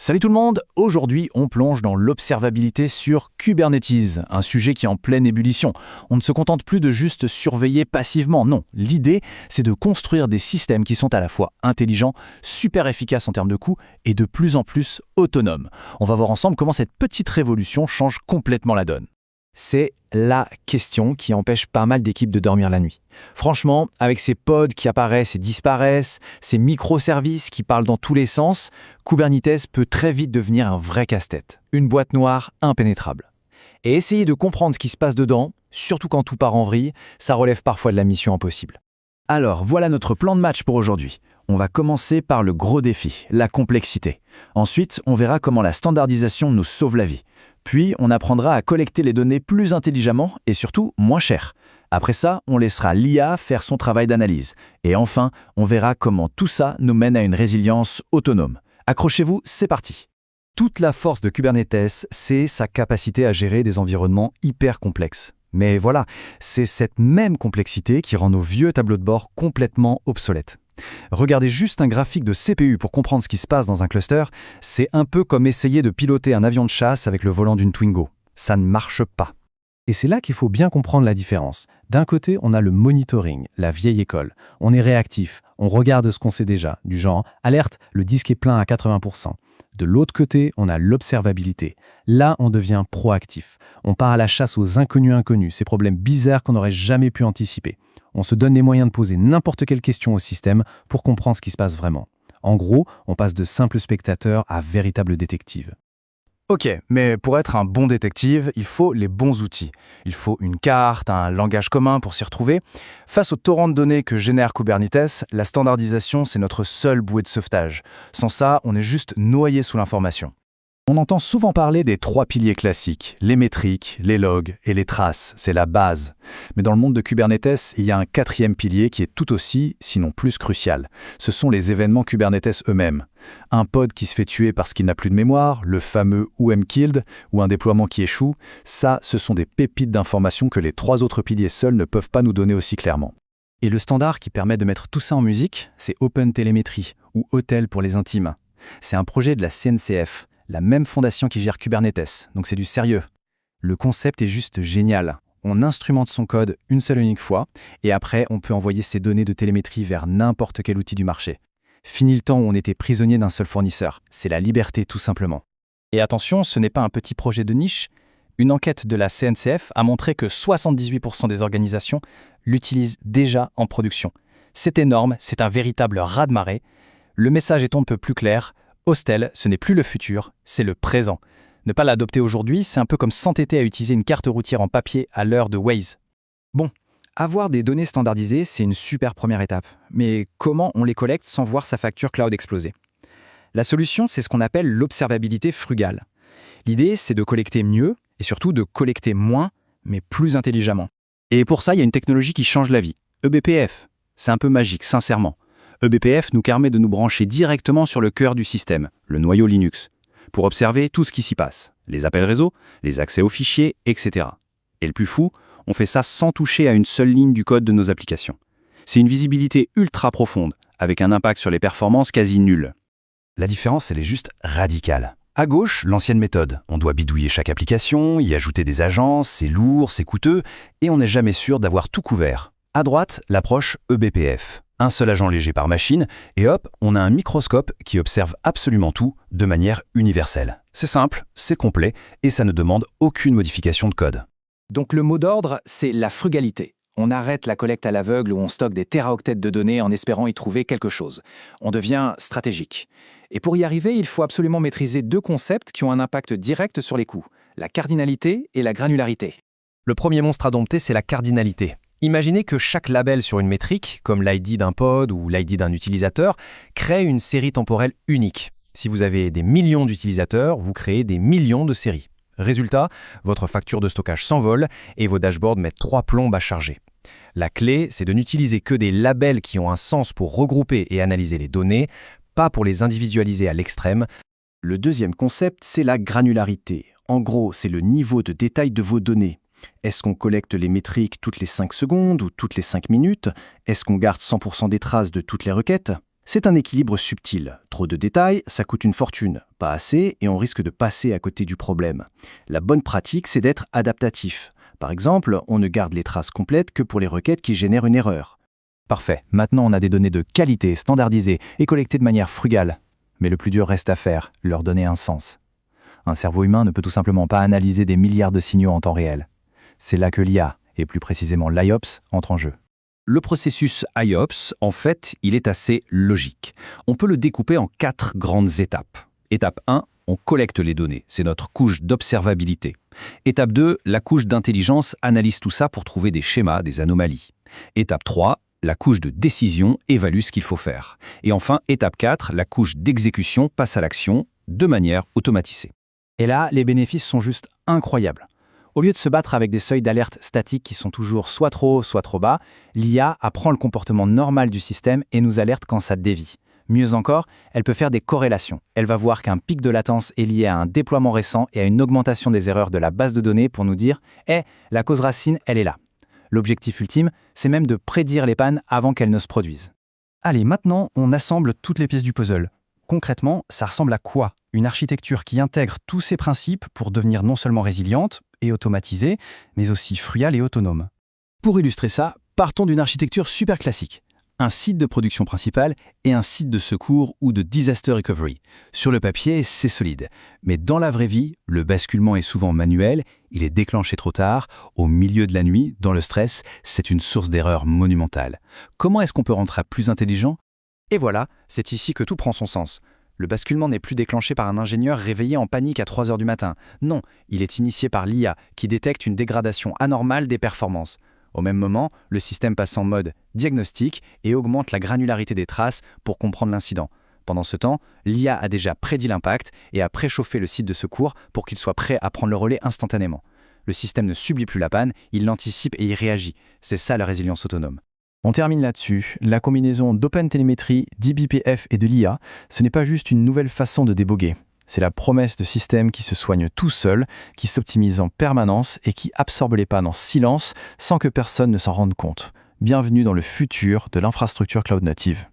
Salut tout le monde, aujourd'hui on plonge dans l'observabilité sur Kubernetes, un sujet qui est en pleine ébullition. On ne se contente plus de juste surveiller passivement, non. L'idée, c'est de construire des systèmes qui sont à la fois intelligents, super efficaces en termes de coûts et de plus en plus autonomes. On va voir ensemble comment cette petite révolution change complètement la donne. C'est la question qui empêche pas mal d'équipes de dormir la nuit. Franchement, avec ces pods qui apparaissent et disparaissent, ces microservices qui parlent dans tous les sens, Kubernetes peut très vite devenir un vrai casse-tête, une boîte noire impénétrable. Et essayer de comprendre ce qui se passe dedans, surtout quand tout part en vrille, ça relève parfois de la mission impossible. Alors voilà notre plan de match pour aujourd'hui. On va commencer par le gros défi, la complexité. Ensuite, on verra comment la standardisation nous sauve la vie. Puis, on apprendra à collecter les données plus intelligemment et surtout moins cher. Après ça, on laissera l'IA faire son travail d'analyse. Et enfin, on verra comment tout ça nous mène à une résilience autonome. Accrochez-vous, c'est parti. Toute la force de Kubernetes, c'est sa capacité à gérer des environnements hyper complexes. Mais voilà, c'est cette même complexité qui rend nos vieux tableaux de bord complètement obsolètes. Regardez juste un graphique de CPU pour comprendre ce qui se passe dans un cluster, c'est un peu comme essayer de piloter un avion de chasse avec le volant d'une Twingo. Ça ne marche pas. Et c'est là qu'il faut bien comprendre la différence. D'un côté, on a le monitoring, la vieille école. On est réactif, on regarde ce qu'on sait déjà, du genre « alerte, le disque est plein à 80%. » De l'autre côté, on a l'observabilité. Là, on devient proactif. On part à la chasse aux inconnus, ces problèmes bizarres qu'on n'aurait jamais pu anticiper. On se donne les moyens de poser n'importe quelle question au système pour comprendre ce qui se passe vraiment. En gros, on passe de simple spectateur à véritable détective. Ok, mais pour être un bon détective, il faut les bons outils. Il faut une carte, un langage commun pour s'y retrouver. Face au torrent de données que génère Kubernetes, la standardisation, c'est notre seule bouée de sauvetage. Sans ça, on est juste noyé sous l'information. On entend souvent parler des 3 piliers classiques, les métriques, les logs et les traces, c'est la base. Mais dans le monde de Kubernetes, il y a un 4e pilier qui est tout aussi, sinon plus crucial. Ce sont les événements Kubernetes eux-mêmes. Un pod qui se fait tuer parce qu'il n'a plus de mémoire, le fameux who-am-killed, ou un déploiement qui échoue, ça, ce sont des pépites d'informations que les 3 autres piliers seuls ne peuvent pas nous donner aussi clairement. Et le standard qui permet de mettre tout ça en musique, c'est OpenTelemetry, ou OTel pour les intimes. C'est un projet de la CNCF, la même fondation qui gère Kubernetes, donc c'est du sérieux. Le concept est juste génial. On instrumente son code une seule et unique fois, et après on peut envoyer ces données de télémétrie vers n'importe quel outil du marché. Fini le temps où on était prisonnier d'un seul fournisseur. C'est la liberté tout simplement. Et attention, ce n'est pas un petit projet de niche. Une enquête de la CNCF a montré que 78% des organisations l'utilisent déjà en production. C'est énorme, c'est un véritable raz-de-marée. Le message est on ne peut plus clair. Hostel, ce n'est plus le futur, c'est le présent. Ne pas l'adopter aujourd'hui, c'est un peu comme s'entêter à utiliser une carte routière en papier à l'heure de Waze. Bon, avoir des données standardisées, c'est une super première étape. Mais comment on les collecte sans voir sa facture cloud exploser? La solution, c'est ce qu'on appelle l'observabilité frugale. L'idée, c'est de collecter mieux et surtout de collecter moins, mais plus intelligemment. Et pour ça, il y a une technologie qui change la vie. eBPF. C'est un peu magique, sincèrement. eBPF nous permet de nous brancher directement sur le cœur du système, le noyau Linux, pour observer tout ce qui s'y passe, les appels réseau, les accès aux fichiers, etc. Et le plus fou, on fait ça sans toucher à une seule ligne du code de nos applications. C'est une visibilité ultra profonde, avec un impact sur les performances quasi nul. La différence, elle est juste radicale. À gauche, l'ancienne méthode. On doit bidouiller chaque application, y ajouter des agences, c'est lourd, c'est coûteux, et on n'est jamais sûr d'avoir tout couvert. À droite, l'approche eBPF. Un seul agent léger par machine, et hop, on a un microscope qui observe absolument tout de manière universelle. C'est simple, c'est complet, et ça ne demande aucune modification de code. Donc le mot d'ordre, c'est la frugalité. On arrête la collecte à l'aveugle où on stocke des téraoctets de données en espérant y trouver quelque chose. On devient stratégique. Et pour y arriver, il faut absolument maîtriser 2 concepts qui ont un impact direct sur les coûts, la cardinalité et la granularité. Le premier monstre à dompter, c'est la cardinalité. Imaginez que chaque label sur une métrique, comme l'ID d'un pod ou l'ID d'un utilisateur, crée une série temporelle unique. Si vous avez des millions d'utilisateurs, vous créez des millions de séries. Résultat, votre facture de stockage s'envole et vos dashboards mettent 3 plombes à charger. La clé, c'est de n'utiliser que des labels qui ont un sens pour regrouper et analyser les données, pas pour les individualiser à l'extrême. Le deuxième concept, c'est la granularité. En gros, c'est le niveau de détail de vos données. Est-ce qu'on collecte les métriques toutes les 5 secondes ou toutes les 5 minutes? Est-ce qu'on garde 100% des traces de toutes les requêtes? C'est un équilibre subtil. Trop de détails, ça coûte une fortune. Pas assez, et on risque de passer à côté du problème. La bonne pratique, c'est d'être adaptatif. Par exemple, on ne garde les traces complètes que pour les requêtes qui génèrent une erreur. Parfait. Maintenant, on a des données de qualité, standardisées et collectées de manière frugale. Mais le plus dur reste à faire, leur donner un sens. Un cerveau humain ne peut tout simplement pas analyser des milliards de signaux en temps réel. C'est là que l'IA, et plus précisément l'IOPS, entre en jeu. Le processus IOPS, en fait, il est assez logique. On peut le découper en 4 grandes étapes. Étape 1, on collecte les données. C'est notre couche d'observabilité. Étape 2, la couche d'intelligence analyse tout ça pour trouver des schémas, des anomalies. Étape 3, la couche de décision évalue ce qu'il faut faire. Et enfin, étape 4, la couche d'exécution passe à l'action de manière automatisée. Et là, les bénéfices sont juste incroyables. Au lieu de se battre avec des seuils d'alerte statiques qui sont toujours soit trop haut, soit trop bas, l'IA apprend le comportement normal du système et nous alerte quand ça dévie. Mieux encore, elle peut faire des corrélations. Elle va voir qu'un pic de latence est lié à un déploiement récent et à une augmentation des erreurs de la base de données pour nous dire « Eh, la cause racine, elle est là ». L'objectif ultime, c'est même de prédire les pannes avant qu'elles ne se produisent. Allez, maintenant, on assemble toutes les pièces du puzzle. Concrètement, ça ressemble à quoi? Une architecture qui intègre tous ces principes pour devenir non seulement résiliente et automatisée, mais aussi frugale et autonome. Pour illustrer ça, partons d'une architecture super classique. Un site de production principal et un site de secours ou de disaster recovery. Sur le papier, c'est solide. Mais dans la vraie vie, le basculement est souvent manuel, il est déclenché trop tard, au milieu de la nuit, dans le stress, c'est une source d'erreur monumentale. Comment est-ce qu'on peut rendre ça plus intelligent? Et voilà, c'est ici que tout prend son sens. Le basculement n'est plus déclenché par un ingénieur réveillé en panique à 3 heures du matin. Non, il est initié par l'IA qui détecte une dégradation anormale des performances. Au même moment, le système passe en mode diagnostic et augmente la granularité des traces pour comprendre l'incident. Pendant ce temps, l'IA a déjà prédit l'impact et a préchauffé le site de secours pour qu'il soit prêt à prendre le relais instantanément. Le système ne subit plus la panne, il l'anticipe et y réagit. C'est ça la résilience autonome. On termine là-dessus. La combinaison d'OpenTelemetry, d'eBPF et de l'IA, ce n'est pas juste une nouvelle façon de déboguer. C'est la promesse de systèmes qui se soignent tout seuls, qui s'optimisent en permanence et qui absorbent les pannes en silence sans que personne ne s'en rende compte. Bienvenue dans le futur de l'infrastructure cloud native.